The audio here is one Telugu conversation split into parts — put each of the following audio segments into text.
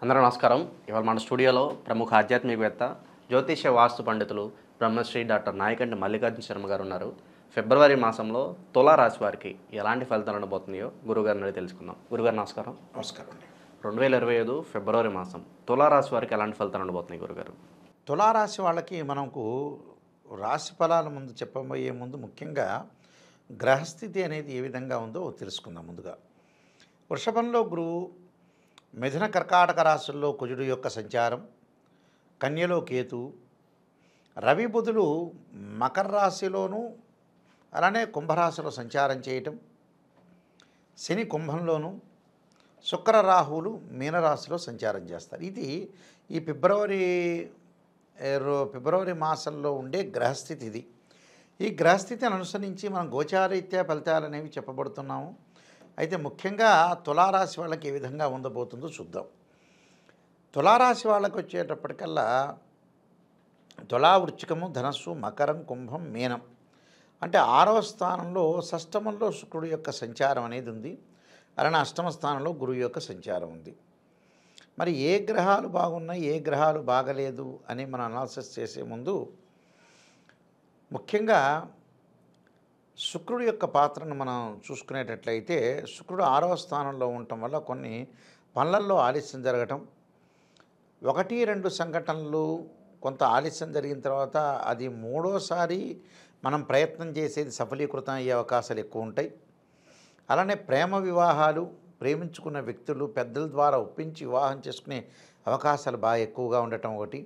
అందరూ నమస్కారం. ఇవాళ మన స్టూడియోలో ప్రముఖ ఆధ్యాత్మికవేత్త, జ్యోతిష్య వాస్తు పండితులు బ్రహ్మశ్రీ డాక్టర్ నాయకంటి మల్లికార్జున శర్మ గారు ఉన్నారు. ఫిబ్రవరి మాసంలో తులా రాశి వారికి ఎలాంటి ఫలితాలు ఉండబోతున్నాయో గురుగారిని అడిగి తెలుసుకుందాం. గురుగారు నమస్కారం. నమస్కారం అండి. 2025 ఫిబ్రవరి మాసం తులా రాశి వారికి ఎలాంటి ఫలితాలు ఉండబోతున్నాయి గురుగారు? తులారాశి వాళ్ళకి మనకు రాశి ఫలాల ముందు చెప్పబోయే ముందు ముఖ్యంగా గ్రహస్థితి అనేది ఏ విధంగా ఉందో తెలుసుకుందాం. ముందుగా వృషభంలో గురువు, మిథున కర్కాటక రాశుల్లో కుజుడు యొక్క సంచారం, కన్యలో కేతు, రవి బుధులు మకర రాశిలోనూ అలానే కుంభరాశిలో సంచారం చేయటం, శని కుంభంలోనూ, శుక్ర రాహువులు మీనరాశిలో సంచారం చేస్తారు. ఇది ఈ ఫిబ్రవరి మాసంలో ఉండే గ్రహస్థితి. ఇది ఈ గ్రహస్థితిని అనుసరించి మనం గోచారీత్యా ఫలితాలు అనేవి చెప్పబడుతున్నాము. అయితే ముఖ్యంగా తులారాశి వాళ్ళకి ఏ విధంగా ఉండబోతుందో చూద్దాం. తులారాశి వాళ్ళకి వచ్చేటప్పటికల్లా తులా, వృశ్చికము, ధనస్సు, మకరం, కుంభం, మీనం అంటే 6వ స్థానంలో షష్టమంలో శుక్రుడు యొక్క సంచారం అనేది ఉంది. అలానే అష్టమ స్థానంలో గురువు యొక్క సంచారం ఉంది. మరి ఏ గ్రహాలు బాగున్నాయి, ఏ గ్రహాలు బాగలేదు అని మనం అనాలిసిస్ చేసే ముందు ముఖ్యంగా శుక్రుడు యొక్క పాత్రను మనం చూసుకునేటట్లయితే శుక్రుడు 6వ స్థానంలో ఉండటం వల్ల కొన్ని పనులలో ఆలస్యం జరగటం, 1-2 సంఘటనలు కొంత ఆలస్యం జరిగిన తర్వాత అది మూడోసారి మనం ప్రయత్నం చేసేది సఫలీకృతం అయ్యే అవకాశాలు ఎక్కువ ఉంటాయి. అలానే ప్రేమ వివాహాలు, ప్రేమించుకున్న వ్యక్తులు పెద్దల ద్వారా ఒప్పించి వివాహం చేసుకునే అవకాశాలు బాగా ఎక్కువగా ఉండటం ఒకటి.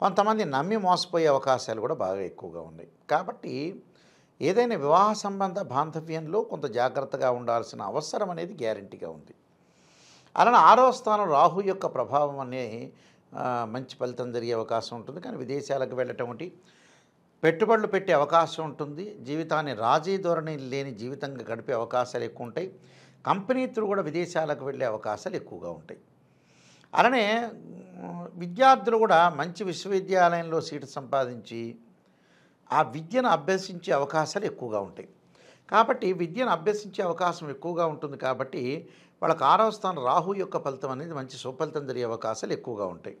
కొంతమంది నమ్మి మోసపోయే అవకాశాలు కూడా బాగా ఎక్కువగా ఉన్నాయి. కాబట్టి ఏదైనా వివాహ సంబంధ బాంధవ్యంలో కొంత జాగ్రత్తగా ఉండాల్సిన అవసరం అనేది గ్యారంటీగా ఉంది. అలానే 6వ స్థానం రాహు యొక్క ప్రభావం అనే మంచి ఫలితం జరిగే అవకాశం ఉంటుంది. కానీ విదేశాలకు వెళ్ళటం ఒకటి, పెట్టుబడులు పెట్టే అవకాశం ఉంటుంది. జీవితాన్ని రాజీ ధోరణి లేని జీవితంగా గడిపే అవకాశాలు ఎక్కువ ఉంటాయి. కంపెనీ త్రూ కూడా విదేశాలకు వెళ్ళే అవకాశాలు ఎక్కువగా ఉంటాయి. అలానే విద్యార్థులు కూడా మంచి విశ్వవిద్యాలయంలో సీటు సంపాదించి ఆ విద్యను అభ్యసించే అవకాశాలు ఎక్కువగా ఉంటాయి. కాబట్టి విద్యను అభ్యసించే అవకాశం ఎక్కువగా ఉంటుంది. కాబట్టి వాళ్ళకి 6వ స్థానం రాహు యొక్క ఫలితం అనేది మంచి సుఫలితం జరిగే అవకాశాలు ఎక్కువగా ఉంటాయి.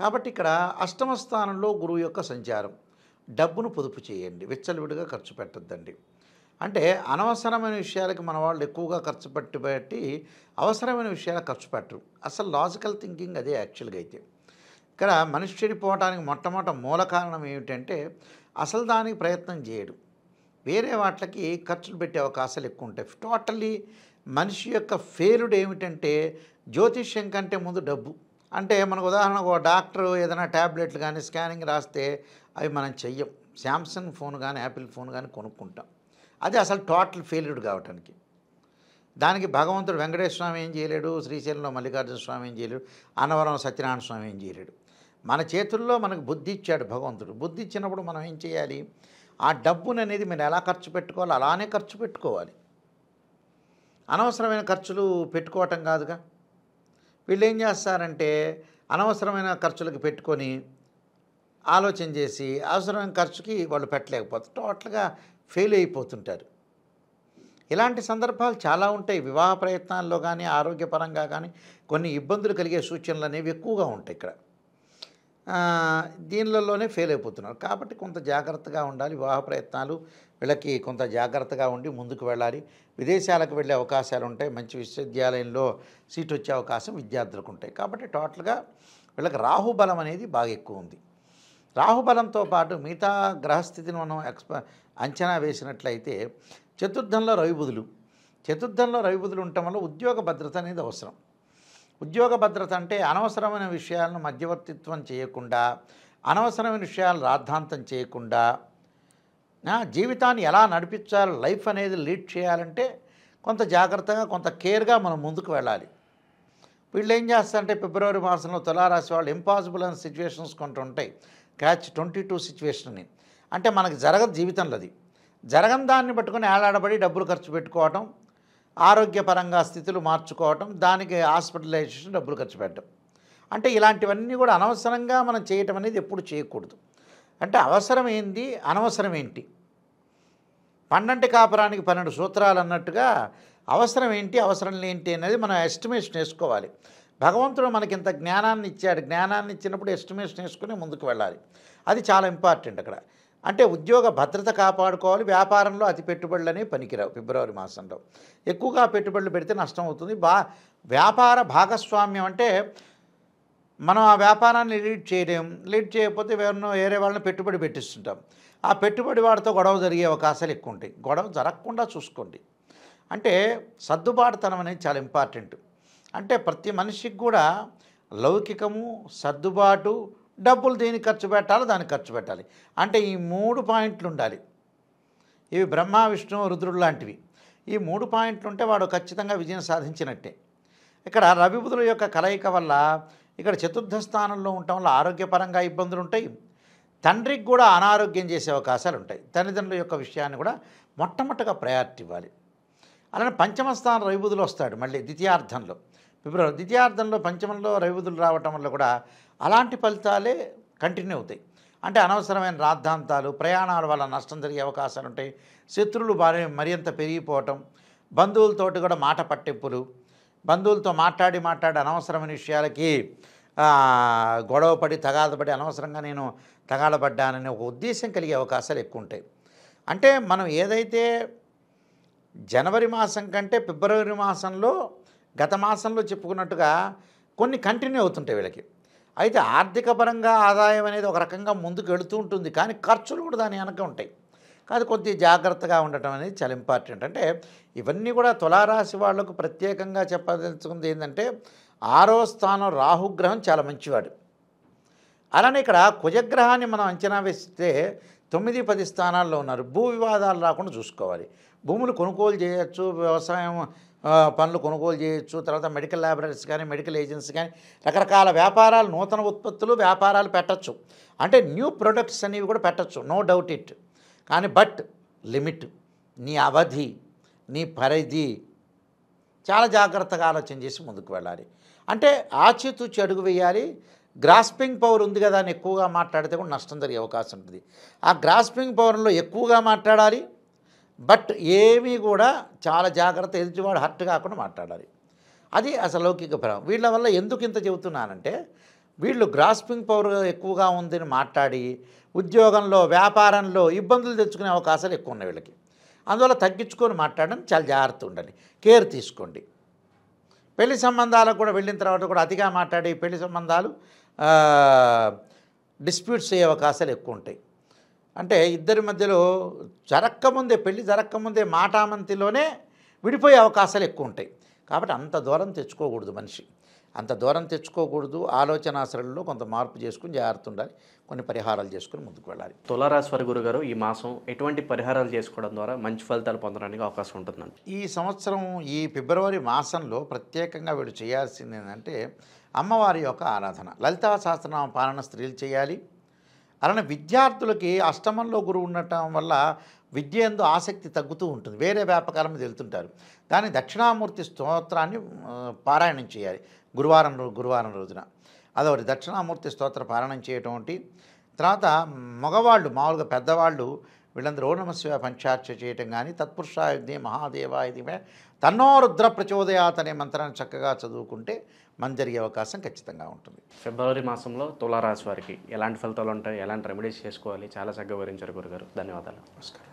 కాబట్టి ఇక్కడ అష్టమ స్థానంలో గురువు యొక్క సంచారం, డబ్బును పొదుపు చేయండి, విచ్చలవిడిగా ఖర్చు పెట్టద్దండి. అంటే అనవసరమైన విషయాలకి మన వాళ్ళు ఎక్కువగా ఖర్చు పెట్టి అవసరమైన విషయాలకు ఖర్చు పెట్టరు. అసలు లాజికల్ థింకింగ్ అదే యాక్చువల్గా. అయితే ఇక్కడ మనిషి చెడిపోవడానికి మొట్టమొదటి మూల కారణం ఏమిటంటే అసలు దానికి ప్రయత్నం చేయడు, వేరే వాటికి ఖర్చులు పెట్టే అవకాశాలు ఎక్కువ ఉంటాయి. టోటల్లీ మనిషి యొక్క ఫెయిల్డ్ ఏమిటంటే జ్యోతిష్యం కంటే ముందు డబ్బు. అంటే మనకు ఉదాహరణకు ఒక డాక్టర్ ఏదైనా ట్యాబ్లెట్లు కానీ స్కానింగ్ రాస్తే అవి మనం చెయ్యం. శాంసంగ్ ఫోన్ కానీ యాపిల్ ఫోన్ కానీ కొనుక్కుంటాం. అది అసలు టోటల్ ఫెయిల్యూర్ కావటానికి. దానికి భగవంతుడు వెంకటేశ్వర స్వామి ఏం చేయలేడు, శ్రీశైలంలో మల్లికార్జున స్వామి ఏం చేయలేడు, అన్నవరం సత్యనారాయణ స్వామి ఏం చేయలేడు. మన చేతుల్లో మనకు బుద్ధి ఇచ్చాడు భగవంతుడు. బుద్ధి ఇచ్చినప్పుడు మనం ఏం చేయాలి, ఆ డబ్బును అనేది మీరు ఎలా ఖర్చు పెట్టుకోవాలి అలానే ఖర్చు పెట్టుకోవాలి. అనవసరమైన ఖర్చులు పెట్టుకోవటం కాదుగా. వీళ్ళు ఏం చేస్తారంటే అనవసరమైన ఖర్చులకు పెట్టుకొని ఆలోచన చేసి అవసరమైన ఖర్చుకి వాళ్ళు పెట్టలేకపోతారు, టోటల్గా ఫెయిల్ అయిపోతుంటారు. ఇలాంటి సందర్భాలు చాలా ఉంటాయి. వివాహ ప్రయత్నాల్లో కానీ ఆరోగ్యపరంగా కానీ కొన్ని ఇబ్బందులు కలిగే సూచనలు అనేవి ఎక్కువగా ఉంటాయి. ఇక్కడ దీనిలోనే ఫెయిల్ అయిపోతున్నారు. కాబట్టి కొంత జాగ్రత్తగా ఉండాలి. వివాహ ప్రయత్నాలు వీళ్ళకి కొంత జాగ్రత్తగా ఉండి ముందుకు వెళ్ళాలి. విదేశాలకు వెళ్ళే అవకాశాలు ఉంటాయి. మంచి విశ్వవిద్యాలయంలో సీట్ వచ్చే అవకాశం విద్యార్థులకు ఉంటాయి. కాబట్టి టోటల్గా వీళ్ళకి రాహుబలం అనేది బాగా ఎక్కువ ఉంది. రాహుబలంతో పాటు మిగతా గ్రహస్థితిని మనం అంచనా వేసినట్లయితే చతుర్థంలో రవిబుధులు ఉండటం వల్ల ఉద్యోగ భద్రత అనేది అవసరం. ఉద్యోగ భద్రత అంటే అనవసరమైన విషయాలను మధ్యవర్తిత్వం చేయకుండా, అనవసరమైన విషయాలు రాద్ధాంతం చేయకుండా జీవితాన్ని ఎలా నడిపించాలి, లైఫ్ అనేది లీడ్ చేయాలంటే కొంత జాగ్రత్తగా కొంత కేర్గా మనం ముందుకు వెళ్ళాలి. వీళ్ళు ఏం చేస్తారంటే ఫిబ్రవరి మాసంలో తులారాశి వాళ్ళు ఇంపాసిబుల్ అయిన సిచ్యువేషన్స్ కొంత ఉంటాయి. క్యాచ్ 22 సిచ్యువేషన్ అని అంటే మనకు జరగదు జీవితంలో. అది జరగని దాన్ని పట్టుకొని ఏలాడబడి డబ్బులు ఖర్చు పెట్టుకోవటం, ఆరోగ్యపరంగా స్థితులు మార్చుకోవటం, దానికి హాస్పిటలైజేషన్ డబ్బులు ఖర్చు పెట్టడం, అంటే ఇలాంటివన్నీ కూడా అనవసరంగా మనం చేయటం అనేది ఎప్పుడు చేయకూడదు. అంటే అవసరం ఏంది, అనవసరం ఏంటి, పండంటి కాపురానికి 12 సూత్రాలు అన్నట్టుగా అవసరం ఏంటి అవసరం ఏంటి అనేది మనం ఎస్టిమేషన్ వేసుకోవాలి. భగవంతుడు మనకి ఇంత జ్ఞానాన్ని ఇచ్చాడు, జ్ఞానాన్ని ఇచ్చినప్పుడు ఎస్టిమేషన్ వేసుకుని ముందుకు వెళ్ళాలి. అది చాలా ఇంపార్టెంట్ అక్కడ. అంటే ఉద్యోగ భద్రత కాపాడుకోవాలి. వ్యాపారంలో అతి పెట్టుబడులనే పనికిరావు. ఫిబ్రవరి మాసంలో ఎక్కువగా పెట్టుబడులు పెడితే నష్టం అవుతుంది. వ్యాపార భాగస్వామ్యం అంటే మనం ఆ వ్యాపారాన్ని లీడ్ చేయలేం. లీడ్ చేయకపోతే వేరే వాళ్ళని పెట్టుబడి పెట్టిస్తుంటాం. ఆ పెట్టుబడి వాడితో గొడవ జరిగే అవకాశాలు ఎక్కువ ఉంటాయి. గొడవ జరగకుండా చూసుకోండి. అంటే సర్దుబాటుతనం అనేది చాలా ఇంపార్టెంట్. అంటే ప్రతి మనిషికి కూడా లౌకికము, సర్దుబాటు, డబ్బులు దేనికి ఖర్చు పెట్టాలో దానికి ఖర్చు పెట్టాలి. అంటే ఈ 3 పాయింట్లు ఉండాలి. ఇవి బ్రహ్మ, విష్ణు, రుద్రుడు లాంటివి. ఈ 3 పాయింట్లు ఉంటే వాడు ఖచ్చితంగా విజయం సాధించినట్టే. ఇక్కడ రవి బుధుల యొక్క కలయిక వల్ల ఇక్కడ చతుర్థ స్థానంలో ఉండటం వల్ల ఆరోగ్యపరంగా ఇబ్బందులు ఉంటాయి. తండ్రికి కూడా అనారోగ్యం చేసే అవకాశాలు ఉంటాయి. తల్లిదండ్రుల యొక్క విషయాన్ని కూడా మొట్టమొదటిగా ప్రయారిటీ ఇవ్వాలి. అలానే పంచమ స్థానం రవి బుధులు వస్తాడు మళ్ళీ ద్వితీయార్థంలో. ఫిబ్రవరి ద్వితీయార్థంలో పంచమంలో రవి బుధులు రావటం వల్ల కూడా అలాంటి ఫలితాలే కంటిన్యూ అవుతాయి. అంటే అనవసరమైన రాద్ధాంతాలు, ప్రయాణాల వల్ల నష్టం జరిగే అవకాశాలు ఉంటాయి. శత్రువులు మరింత పెరిగిపోవటం, బంధువులతోటి కూడా మాట పట్టింపులు, బంధువులతో మాట్లాడి అనవసరమైన విషయాలకి గొడవపడి తగాదపడి అనవసరంగా నేను తగాదపడ్డానని ఒక ఉద్దేశం కలిగే అవకాశాలు ఎక్కువ ఉంటాయి. అంటే మనం ఏదైతే జనవరి మాసం కంటే ఫిబ్రవరి మాసంలో గత మాసంలో చెప్పుకున్నట్టుగా కొన్ని కంటిన్యూ అవుతుంటాయి వీళ్ళకి. అయితే ఆర్థిక పరంగా ఆదాయం అనేది ఒక రకంగా ముందుకు వెళుతూ ఉంటుంది, కానీ ఖర్చులు కూడా దాని వెనక ఉంటాయి. కాదు కొద్దిగా జాగ్రత్తగా ఉండటం అనేది చాలా ఇంపార్టెంట్. అంటే ఇవన్నీ కూడా తులారాశి వాళ్లకు ప్రత్యేకంగా చెప్పదలుచుకుంది ఏంటంటే 6వ స్థానం రాహుగ్రహం చాలా మంచివాడు. అలానే ఇక్కడ కుజగ్రహాన్ని మనం అంచనా వేస్తే 9, 10 స్థానాల్లో ఉన్నారు. భూ వివాదాలు రాకుండా చూసుకోవాలి. భూములు కొనుగోలు చేయొచ్చు, వ్యవసాయం పనులు కొనుగోలు చేయొచ్చు, తర్వాత మెడికల్ ల్యాబొరేటరీస్ కానీ మెడికల్ ఏజెన్సీ కానీ రకరకాల వ్యాపారాలు, నూతన ఉత్పత్తులు, వ్యాపారాలు పెట్టచ్చు. అంటే న్యూ ప్రొడక్ట్స్ అనేవి కూడా పెట్టచ్చు, నో డౌట్ ఇట్. కానీ బట్ లిమిట్, నీ అవధి, నీ పరిధి చాలా జాగ్రత్తగా ఆలోచన చేసి ముందుకు వెళ్ళాలి. అంటే ఆచితూచి అడుగు వేయాలి. గ్రాస్పింగ్ పవర్ ఉంది కదా అని ఎక్కువగా మాట్లాడితే కూడా నష్టం జరిగే అవకాశం ఉంటుంది. ఆ గ్రాస్పింగ్ పవర్లో ఎక్కువగా మాట్లాడాలి, బట్ ఏమీ కూడా చాలా జాగ్రత్త, ఎదుటివాడు హర్ట్ కాకుండా మాట్లాడాలి. అది అసలు లౌకిక పరం. వీళ్ళ వల్ల ఎందుకు ఇంత చెబుతున్నానంటే వీళ్ళు గ్రాస్పింగ్ పవర్ ఎక్కువగా ఉందని మాట్లాడి ఉద్యోగంలో, వ్యాపారంలో ఇబ్బందులు తెచ్చుకునే అవకాశాలు ఎక్కువ ఉన్నాయి వీళ్ళకి. అందువల్ల తగ్గించుకొని మాట్లాడడం చాలా జాగ్రత్త ఉండండి, కేర్ తీసుకోండి. పెళ్లి సంబంధాలకు కూడా వెళ్ళిన తర్వాత కూడా అతిగా మాట్లాడి పెళ్లి సంబంధాలు డిస్ప్యూట్స్ అయ్యే అవకాశాలు ఎక్కువ ఉంటాయి. అంటే ఇద్దరి మధ్యలో పెళ్లి జరక్కముందే మాటామంతిలోనే విడిపోయే అవకాశాలు ఎక్కువ ఉంటాయి. కాబట్టి అంత దూరం తెచ్చుకోకూడదు మనిషి, అంత దూరం తెచ్చుకోకూడదు. ఆలోచనాశ్రల్లో కొంత మార్పు చేసుకుని జాగ్రత్త ఉండాలి, కొన్ని పరిహారాలు చేసుకుని ముందుకు వెళ్ళాలి. తులారాశి వారి గురుగారు ఈ మాసం ఎటువంటి పరిహారాలు చేసుకోవడం ద్వారా మంచి ఫలితాలు పొందడానికి అవకాశం ఉంటుందండి? ఈ సంవత్సరం ఈ ఫిబ్రవరి మాసంలో ప్రత్యేకంగా వీడు చేయాల్సింది ఏంటంటే అమ్మవారి యొక్క ఆరాధన, లలితా సహస్రనామ పాలన స్త్రీలు చేయాలి. అలానే విద్యార్థులకి అష్టమంలో గురువు ఉండటం వల్ల విద్య యందు ఆసక్తి తగ్గుతూ ఉంటుంది, వేరే వ్యాపకాల మీద వెళ్తుంటారు. దాని దక్షిణామూర్తి స్తోత్రాన్ని పారాయణం చేయాలి గురువారం రోజున. అదొకటి దక్షిణామూర్తి స్తోత్ర పారాయణం చేయటం ఒకటి. తర్వాత మగవాళ్ళు మామూలుగా పెద్దవాళ్ళు వీళ్ళందరూ ఓం నమః శివాయ పంచాక్షరి చేయటం కానీ, తత్పురుషాయ విద్యే మహాదేవాయ ధీమహి తన్నో రుద్ర ప్రచోదయాత్ అనే మంత్రాన్ని చక్కగా చదువుకుంటే మంచి జరిగే అవకాశం ఖచ్చితంగా ఉంటుంది. ఫిబ్రవరి మాసంలో తులారాశి వారికి ఎలాంటి ఫలితాలు ఉంటాయి, ఎలాంటి రెమెడీస్ చేసుకోవాలి, చాలా చక్కగా వివరించారు గురుగారు. ధన్యవాదాలు. నమస్కారం.